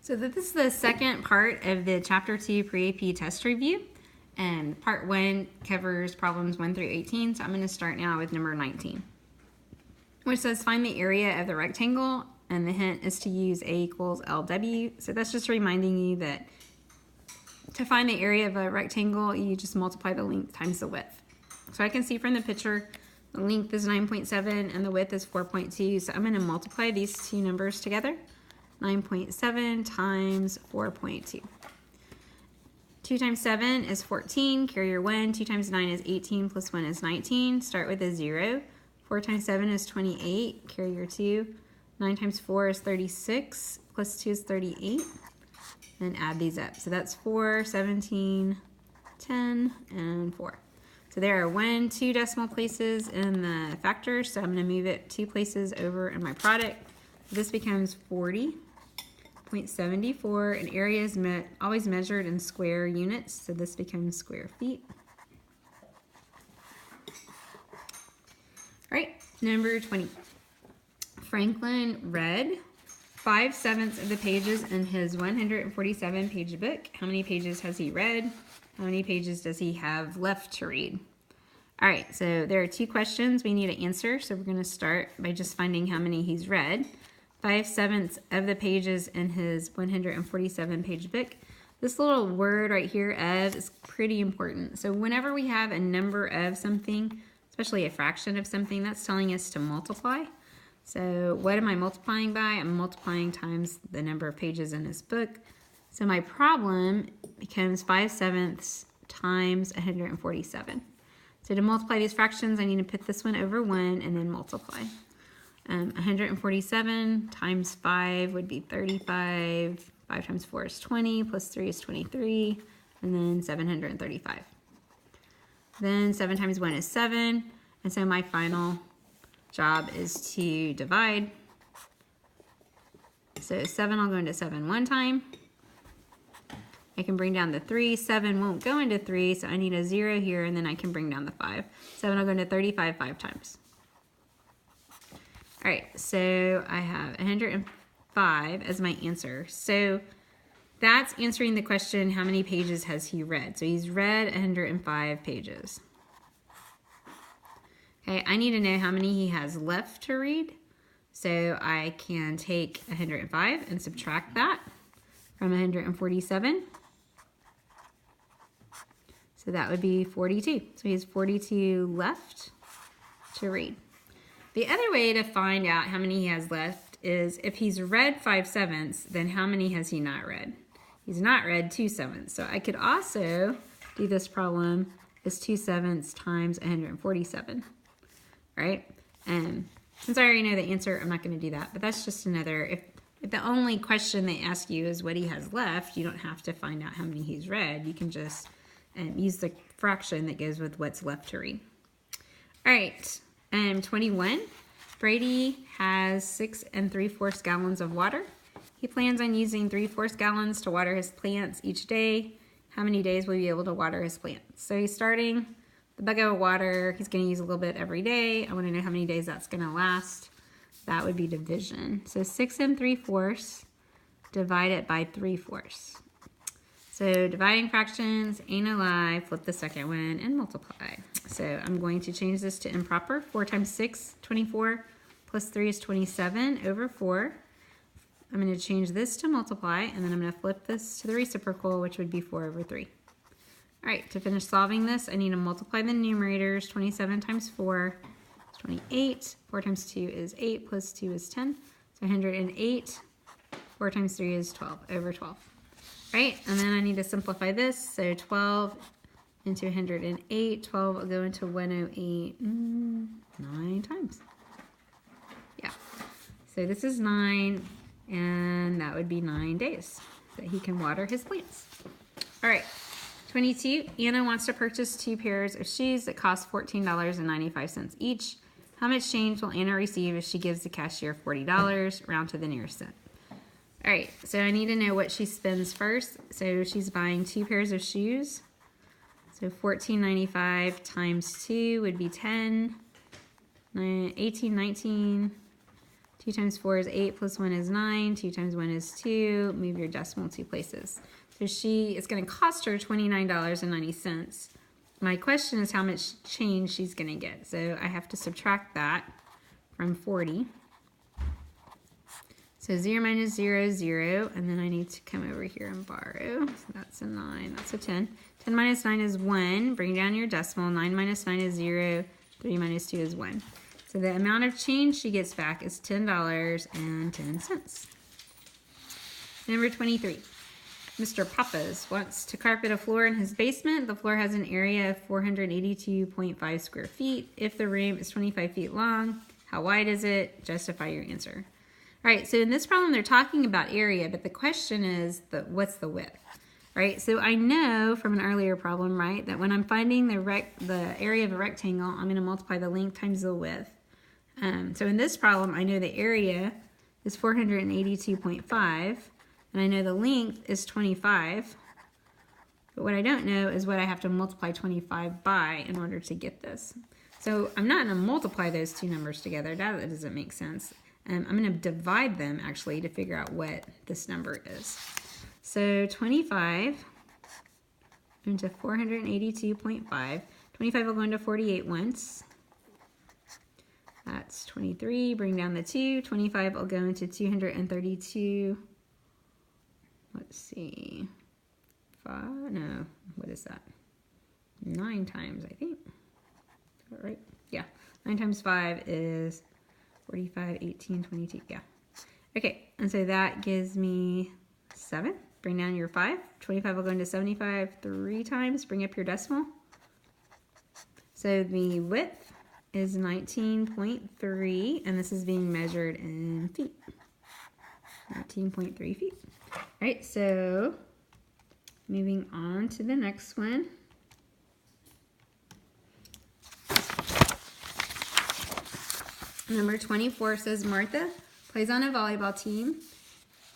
So this is the second part of the Chapter 2 Pre-AP test review. And Part 1 covers problems 1 through 18. So I'm going to start now with number 19, which says find the area of the rectangle. And the hint is to use A equals LW. So that's just reminding you that to find the area of a rectangle, you just multiply the length times the width. So I can see from the picture, the length is 9.7 and the width is 4.2. So I'm going to multiply these two numbers together. 9.7 times 4.2. 2 times 7 is 14, carry your 1. 2 times 9 is 18, plus 1 is 19. Start with a 0. 4 times 7 is 28, carry your 2. 9 times 4 is 36, plus 2 is 38. And add these up. So that's 4, 17, 10, and 4. So there are 1, 2 decimal places in the factor, so I'm going to move it 2 places over in my product. This becomes 40.74, and area is always measured in square units, so this becomes square feet. All right, number 20. Franklin read 5/7 of the pages in his 147-page book. How many pages has he read? How many pages does he have left to read? All right, so there are 2 questions we need to answer, so we're going to start by just finding how many he's read. 5/7 of the pages in his 147-page book. This little word right here, of, is pretty important. So whenever we have a number of something, especially a fraction of something, that's telling us to multiply. So what am I multiplying by? I'm multiplying times the number of pages in his book. So my problem becomes 5/7 times 147. So to multiply these fractions, I need to put this one over 1 and then multiply. 147 times 5 would be 35. 5 times 4 is 20, plus 3 is 23, and then 735. Then 7 times 1 is 7, and so my final job is to divide. So 7, I'll go into 7 one time. I can bring down the 3. 7 won't go into 3, so I need a 0 here, and then I can bring down the 5. 7 will go into 35 5 times. All right, so I have 105 as my answer. So that's answering the question, how many pages has he read? So he's read 105 pages. Okay, I need to know how many he has left to read. So I can take 105 and subtract that from 147. So that would be 42. So he has 42 left to read. The other way to find out how many he has left is if he's read 5/7, then how many has he not read? He's not read 2/7. So I could also do this problem as 2/7 times 147, right? And since I already know the answer, I'm not going to do that. But that's just another, if the only question they ask you is what he has left, you don't have to find out how many he's read. You can just use the fraction that goes with what's left to read. All right, 21. Brady has 6 3/4 gallons of water. He plans on using 3/4 gallons to water his plants each day. How many days will he be able to water his plants? So he's starting the bucket of water. He's going to use a little bit every day. I want to know how many days that's going to last. That would be division. So 6 3/4 divided by 3/4. So dividing fractions, ain't a lie, flip the second one and multiply. So I'm going to change this to improper. 4 times 6, 24, plus 3 is 27 over 4. I'm going to change this to multiply, and then I'm going to flip this to the reciprocal, which would be 4 over 3. All right, to finish solving this, I need to multiply the numerators. 27 times 4 is 28. 4 times 2 is 8, plus 2 is 10. So 108. 4 times 3 is 12 over 12. Right, and then I need to simplify this. So 12 into 108. 12 will go into 108 9 times. Yeah, so this is 9, and that would be 9 days that he can water his plants. All right, 22. Anna wants to purchase 2 pairs of shoes that cost $14.95 each. How much change will Anna receive if she gives the cashier $40, round to the nearest cent? All right, so I need to know what she spends first. So she's buying 2 pairs of shoes. So $14.95 times 2 would be 10, 18, 19, 2 times 4 is 8, plus 1 is 9. 2 times 1 is 2. Move your decimal 2 places. So it's going to cost her $29.90. My question is how much change she's going to get. So I have to subtract that from 40. So 0 minus 0 is 0, and then I need to come over here and borrow. So that's a 9, that's a 10. 10 minus 9 is 1. Bring down your decimal. 9 minus 9 is 0. 3 minus 2 is 1. So the amount of change she gets back is $10.10. Number 23. Mr. Pappas wants to carpet a floor in his basement. The floor has an area of 482.5 square feet. If the room is 25 feet long, how wide is it? Justify your answer. All right, so in this problem, they're talking about area, but the question is, what's the width? Right, so I know from an earlier problem, right, that when I'm finding the area of a rectangle, I'm going to multiply the length times the width. So in this problem, I know the area is 482.5, and I know the length is 25. But what I don't know is what I have to multiply 25 by in order to get this. So I'm not going to multiply those two numbers together. That doesn't make sense. I'm going to divide them, actually, to figure out what this number is. So 25 into 482.5. 25 will go into 48 once. That's 23. Bring down the 2. 25 will go into 232. Let's see. 5. No, what is that? 9 times, I think. Is that right? Yeah. 9 times 5 is 45, 18, 22. Yeah. Okay, and so that gives me 7. Bring down your 5. 25 will go into 75 3 times. Bring up your decimal. So the width is 19.3, and this is being measured in feet. 19.3 feet. All right, so moving on to the next one. Number 24 says Martha plays on a volleyball team.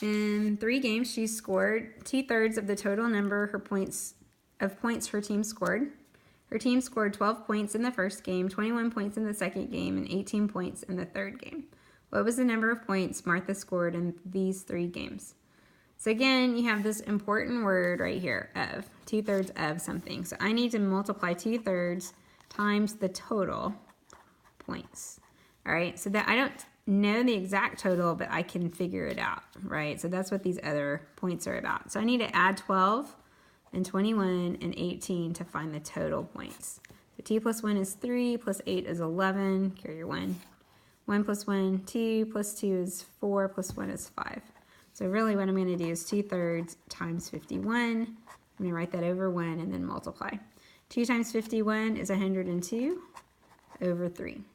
In 3 games, she scored 2/3 of the total number of points her team scored. Her team scored 12 points in the first game, 21 points in the second game, and 18 points in the third game. What was the number of points Martha scored in these 3 games? So again, you have this important word right here, of, 2/3 of something. So I need to multiply 2/3 times the total points. All right, so that I don't know the exact total, but I can figure it out, right? So that's what these other points are about. So I need to add 12 and 21 and 18 to find the total points. So 2 plus 1 is 3, plus 8 is 11, carry your 1. 1 plus 1, 2, plus 2 is 4, plus 1 is 5. So really what I'm going to do is 2/3 times 51. I'm going to write that over 1 and then multiply. 2 times 51 is 102 over 3.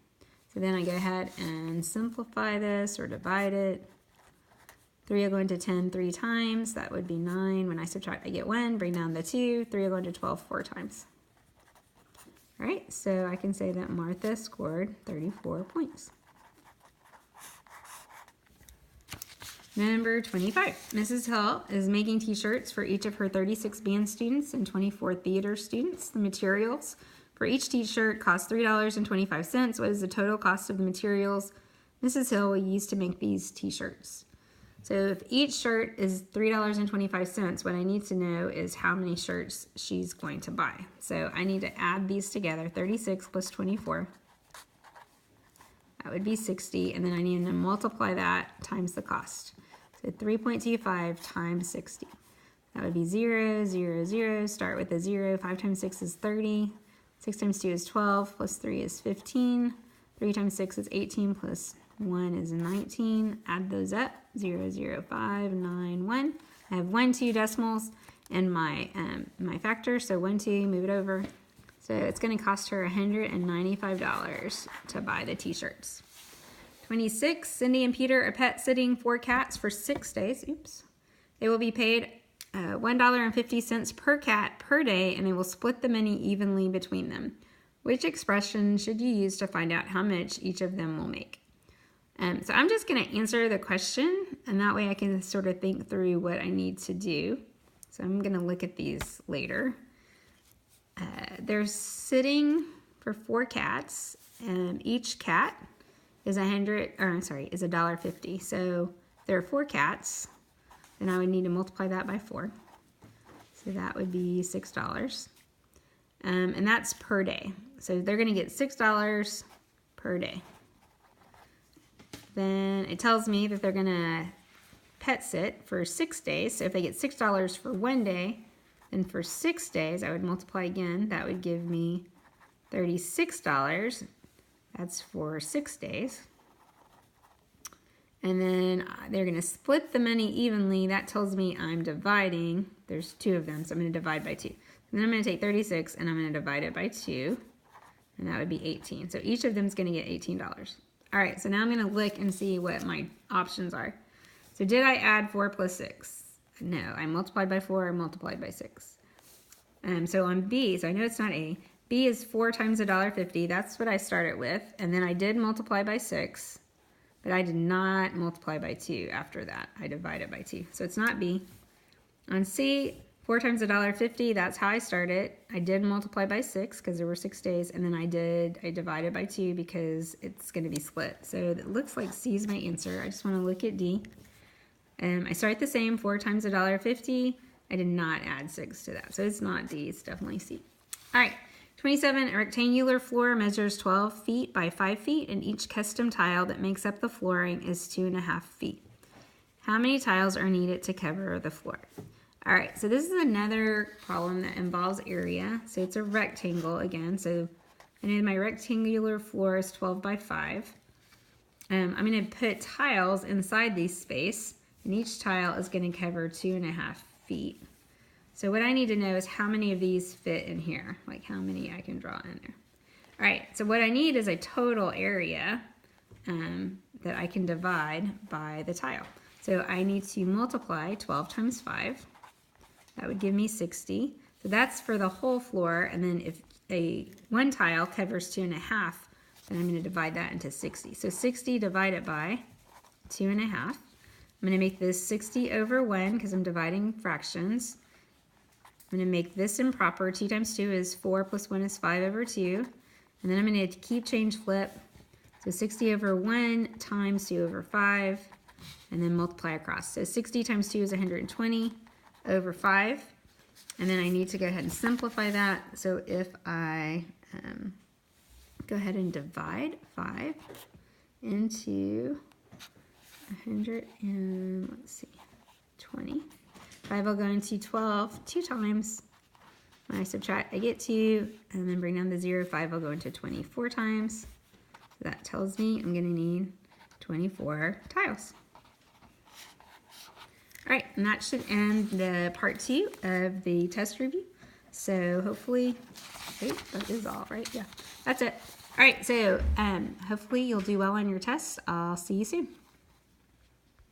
So then I go ahead and simplify this or divide it. 3 will go into 10 3 times. That would be 9. When I subtract, I get 1. Bring down the 2. 3 will go into 12 4 times. All right, so I can say that Martha scored 34 points. Number 25. Mrs. Hill is making t-shirts for each of her 36 band students and 24 theater students. The materials for each t-shirt cost $3.25. What is the total cost of the materials Mrs. Hill will use to make these t-shirts? So if each shirt is $3.25, what I need to know is how many shirts she's going to buy. So I need to add these together, 36 plus 24. That would be 60, and then I need to multiply that times the cost. So 3.25 times 60. That would be 0, 0, 0. Start with a 0. 5 times 6 is 30. 6 times 2 is 12, plus 3 is 15. 3 times 6 is 18, plus 1 is 19. Add those up, 0, 0, 5, 9, 1. I have 1, 2 decimals in my factor, so 1, 2, move it over. So it's going to cost her $195 to buy the t-shirts. 26, Cindy and Peter are pet sitting 4 cats for 6 days. Oops. They will be paid $1.50 per cat per day, and they will split the money evenly between them. Which expression should you use to find out how much each of them will make? So I'm just going to answer the question, and that way I can sort of think through what I need to do. So I'm going to look at these later. They're sitting for 4 cats, and each cat is $1.50. So there are 4 cats, then I would need to multiply that by 4. So that would be $6. And that's per day. So they're gonna get $6 per day. Then it tells me that they're gonna pet sit for 6 days. So if they get $6 for 1 day, then for 6 days, I would multiply again. That would give me $36. That's for 6 days. And then they're gonna split the money evenly. That tells me I'm dividing. There's 2 of them, so I'm gonna divide by 2. And then I'm gonna take 36 and I'm gonna divide it by 2. And that would be 18. So each of them is gonna get $18. All right, so now I'm gonna look and see what my options are. So did I add 4 plus 6? No, I multiplied by 4, I multiplied by 6. So on B, so I know it's not A, B is 4 times $1.50, that's what I started with. And then I did multiply by 6, but I did not multiply by 2 after that. I divided by 2, so it's not B. On C, 4 times $1.50, that's how I started. I did multiply by 6 because there were 6 days, and then I divided by 2 because it's gonna be split. So it looks like C is my answer. I just wanna look at D. I start the same, 4 times $1.50. I did not add 6 to that, so it's not D, it's definitely C. All right, 27, a rectangular floor measures 12 feet by 5 feet, and each custom tile that makes up the flooring is 2.5 feet. How many tiles are needed to cover the floor? All right, so this is another problem that involves area. So it's a rectangle again. So I know my rectangular floor is 12 by 5. I'm gonna put tiles inside these space, and each tile is gonna cover 2.5 feet. So what I need to know is how many of these fit in here, like how many I can draw in there. All right, so what I need is a total area that I can divide by the tile. So I need to multiply 12 times 5. That would give me 60. So that's for the whole floor, and then if one tile covers 2.5, then I'm gonna divide that into 60. So 60 divided by 2.5. I'm gonna make this 60 over 1 because I'm dividing fractions. I'm gonna make this improper. 2 times 2 is 4 plus 1 is 5 over 2. And then I'm gonna keep, change, flip. So 60 over 1 times 2 over 5, and then multiply across. So 60 times 2 is 120 over 5. And then I need to go ahead and simplify that. So if I go ahead and divide 5 into 100 and, let's see, 20. 5 will go into 12 2 times. When I subtract, I get 2, and then bring down the 0. 5 will go into 24 times. So that tells me I'm gonna need 24 tiles. All right, and that should end the part 2 of the test review. So hopefully, wait, that is all, right? Yeah, that's it. All right, so hopefully you'll do well on your test. I'll see you soon.